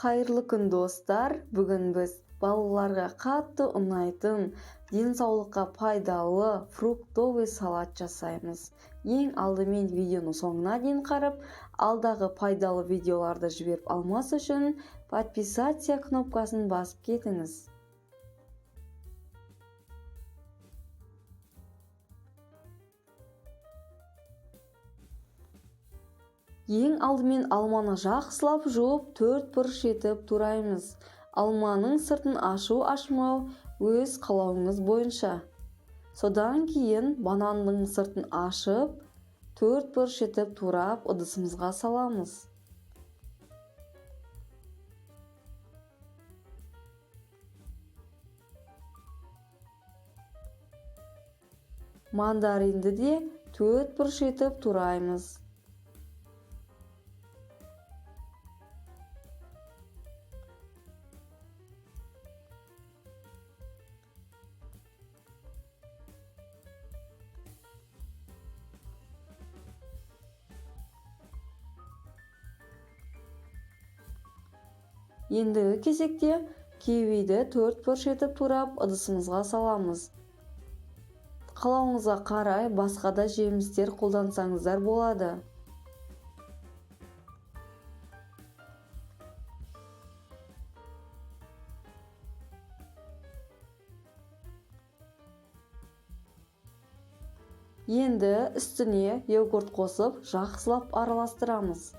Хайырлы күн достар. Бүгін біз балаларға қатты ұнайтын, денсаулыққа пайдалы фруктовый салат жасаймыз. Ең алдымен видеоны соңына дейін қарап, алдағы пайдалы видеоларды жіберіп алмас үшін подписаться кнопкасын басып кетіңіз. Ең алдымен алманы жақсылап жуып 4 бұрыш етіп тураймыз. Алманың сыртын ашу-ашмау өз қалауыңыз бойынша. Содан кейін бананның сыртын ашып 4 бұрыш етіп турап ыдысымызға саламыз. Мандаринді де 4 бұрыш етіп тураймыз. Ендігі кезекте кивиді 4 бұрыш етіп турап ыдысымызға саламыз. Қалауыңызға қарай басқа да жемістер қолдансаңыздар болады. Енді үстіне йогурт қосып жақсылап араластырамыз.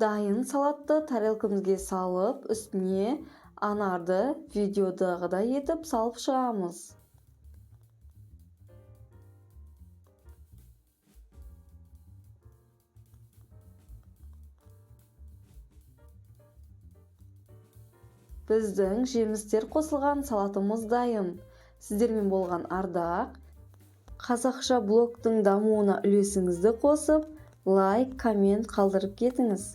Дайын салатты тарелкамызға салып, үстіне анарды видеодағыдай етіп салып шығамыз. Біздің жемістер қосылған салатымыз дайын. Сіздермен болған ардақ. Қазақша блогтың дамуына үлесіңізді қосып, лайк, коммент қалдырып кетіңіз.